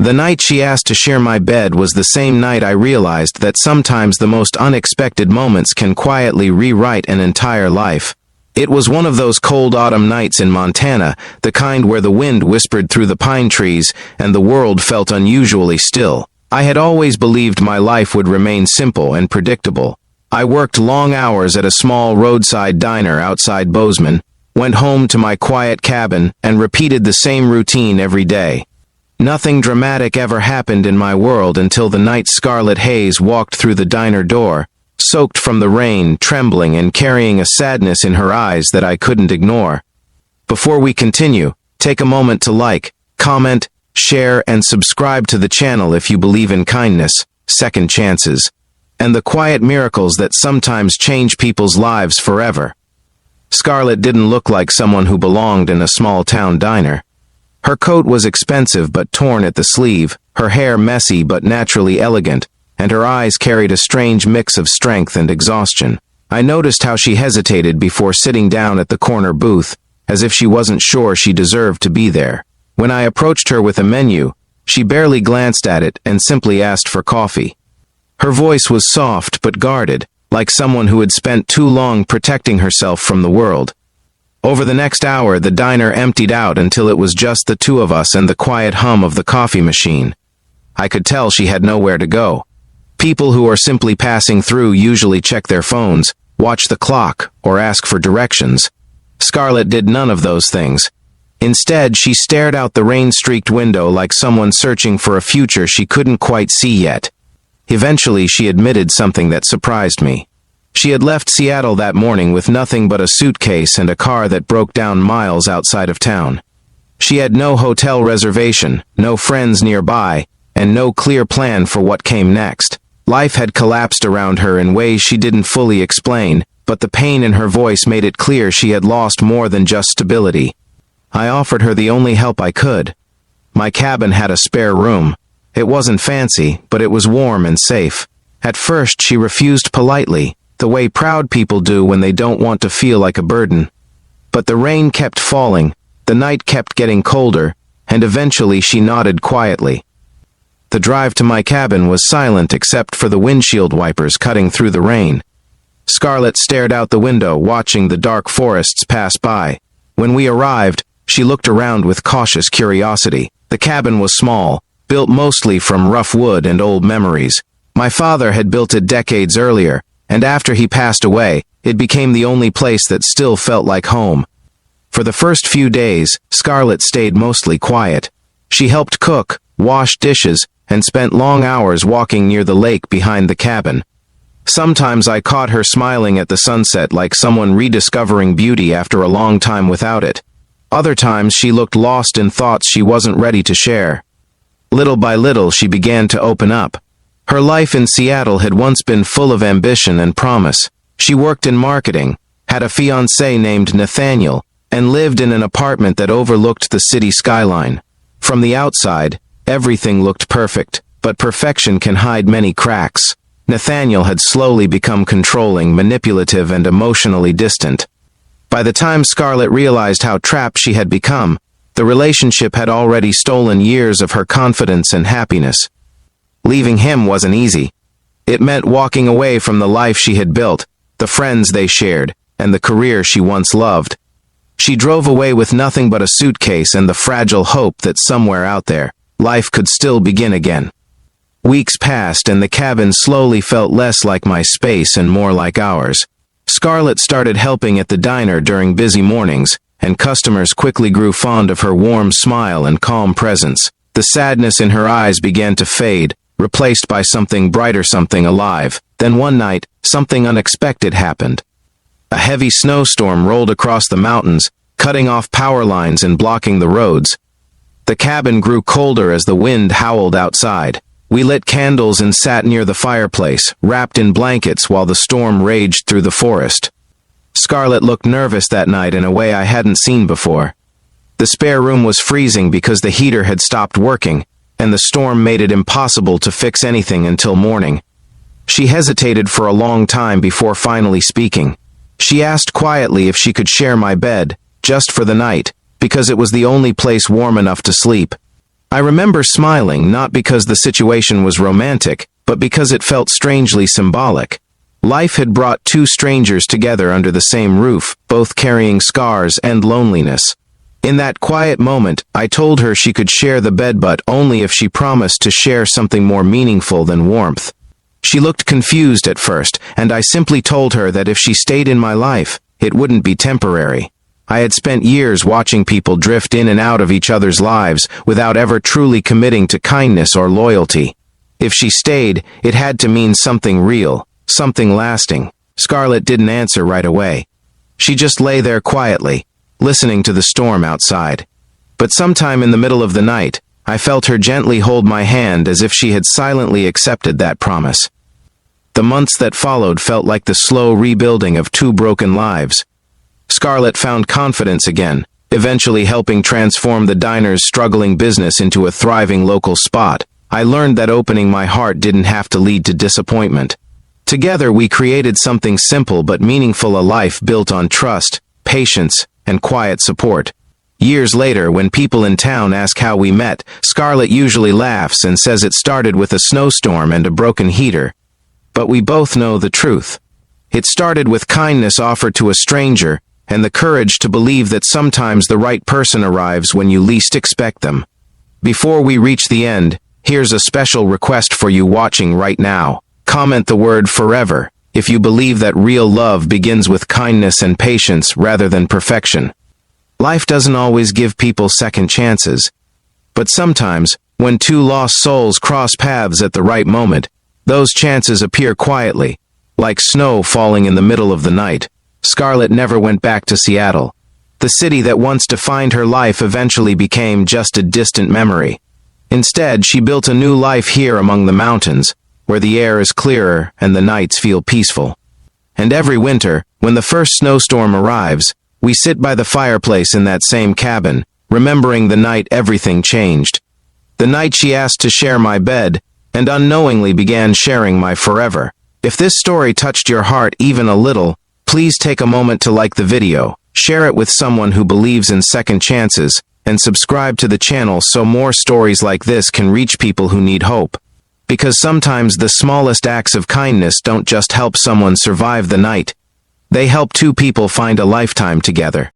The night she asked to share my bed was the same night I realized that sometimes the most unexpected moments can quietly rewrite an entire life. It was one of those cold autumn nights in Montana, the kind where the wind whispered through the pine trees and the world felt unusually still. I had always believed my life would remain simple and predictable. I worked long hours at a small roadside diner outside Bozeman, went home to my quiet cabin, and repeated the same routine every day. Nothing dramatic ever happened in my world until the night Scarlett Hayes walked through the diner door, soaked from the rain, trembling and carrying a sadness in her eyes that I couldn't ignore. Before we continue, take a moment to like, comment, share, and subscribe to the channel if you believe in kindness, second chances, and the quiet miracles that sometimes change people's lives forever. Scarlett didn't look like someone who belonged in a small-town diner. Her coat was expensive but torn at the sleeve, her hair messy but naturally elegant, and her eyes carried a strange mix of strength and exhaustion. I noticed how she hesitated before sitting down at the corner booth, as if she wasn't sure she deserved to be there. When I approached her with a menu, she barely glanced at it and simply asked for coffee. Her voice was soft but guarded, like someone who had spent too long protecting herself from the world. Over the next hour, the diner emptied out until it was just the two of us and the quiet hum of the coffee machine. I could tell she had nowhere to go. People who are simply passing through usually check their phones, watch the clock, or ask for directions. Scarlett did none of those things. Instead, she stared out the rain-streaked window like someone searching for a future she couldn't quite see yet. Eventually, she admitted something that surprised me. She had left Seattle that morning with nothing but a suitcase and a car that broke down miles outside of town. She had no hotel reservation, no friends nearby, and no clear plan for what came next. Life had collapsed around her in ways she didn't fully explain, but the pain in her voice made it clear she had lost more than just stability. I offered her the only help I could. My cabin had a spare room. It wasn't fancy, but it was warm and safe. At first, she refused politely, the way proud people do when they don't want to feel like a burden. But the rain kept falling, the night kept getting colder, and eventually she nodded quietly. The drive to my cabin was silent except for the windshield wipers cutting through the rain. Scarlett stared out the window, watching the dark forests pass by. When we arrived, she looked around with cautious curiosity. The cabin was small, built mostly from rough wood and old memories. My father had built it decades earlier, and after he passed away, it became the only place that still felt like home. For the first few days, Scarlett stayed mostly quiet. She helped cook, washed dishes, and spent long hours walking near the lake behind the cabin. Sometimes I caught her smiling at the sunset like someone rediscovering beauty after a long time without it. Other times she looked lost in thoughts she wasn't ready to share. Little by little, she began to open up. Her life in Seattle had once been full of ambition and promise. She worked in marketing, had a fiancé named Nathaniel, and lived in an apartment that overlooked the city skyline. From the outside, everything looked perfect, but perfection can hide many cracks. Nathaniel had slowly become controlling, manipulative, and emotionally distant. By the time Scarlett realized how trapped she had become, the relationship had already stolen years of her confidence and happiness. Leaving him wasn't easy. It meant walking away from the life she had built, the friends they shared, and the career she once loved. She drove away with nothing but a suitcase and the fragile hope that somewhere out there, life could still begin again. Weeks passed and the cabin slowly felt less like my space and more like ours. Scarlett started helping at the diner during busy mornings, and customers quickly grew fond of her warm smile and calm presence. The sadness in her eyes began to fade, replaced by something brighter, something alive. Then one night, something unexpected happened. A heavy snowstorm rolled across the mountains, cutting off power lines and blocking the roads. The cabin grew colder as the wind howled outside. We lit candles and sat near the fireplace, wrapped in blankets while the storm raged through the forest. Scarlett looked nervous that night in a way I hadn't seen before. The spare room was freezing because the heater had stopped working, and the storm made it impossible to fix anything until morning. She hesitated for a long time before finally speaking. She asked quietly if she could share my bed, just for the night, because it was the only place warm enough to sleep. I remember smiling, not because the situation was romantic, but because it felt strangely symbolic. Life had brought two strangers together under the same roof, both carrying scars and loneliness. In that quiet moment, I told her she could share the bed, but only if she promised to share something more meaningful than warmth. She looked confused at first, and I simply told her that if she stayed in my life, it wouldn't be temporary. I had spent years watching people drift in and out of each other's lives without ever truly committing to kindness or loyalty. If she stayed, it had to mean something real, something lasting. Scarlett didn't answer right away. She just lay there quietly, listening to the storm outside. But sometime in the middle of the night, I felt her gently hold my hand as if she had silently accepted that promise. The months that followed felt like the slow rebuilding of two broken lives. Scarlett found confidence again, eventually helping transform the diner's struggling business into a thriving local spot. I learned that opening my heart didn't have to lead to disappointment. Together we created something simple but meaningful, a life built on trust, patience, and quiet support. Years later, when people in town ask how we met, Scarlett usually laughs and says it started with a snowstorm and a broken heater. But we both know the truth. It started with kindness offered to a stranger, and the courage to believe that sometimes the right person arrives when you least expect them. Before we reach the end, here's a special request for you watching right now. Comment the word "forever" if you believe that real love begins with kindness and patience rather than perfection. Life doesn't always give people second chances. But sometimes, when two lost souls cross paths at the right moment, those chances appear quietly, like snow falling in the middle of the night. Scarlett never went back to Seattle. The city that once defined her life eventually became just a distant memory. Instead, she built a new life here among the mountains, where the air is clearer and the nights feel peaceful. And every winter, when the first snowstorm arrives, we sit by the fireplace in that same cabin, remembering the night everything changed. The night she asked to share my bed, and unknowingly began sharing my forever. If this story touched your heart even a little, please take a moment to like the video, share it with someone who believes in second chances, and subscribe to the channel so more stories like this can reach people who need hope. Because sometimes the smallest acts of kindness don't just help someone survive the night, they help two people find a lifetime together.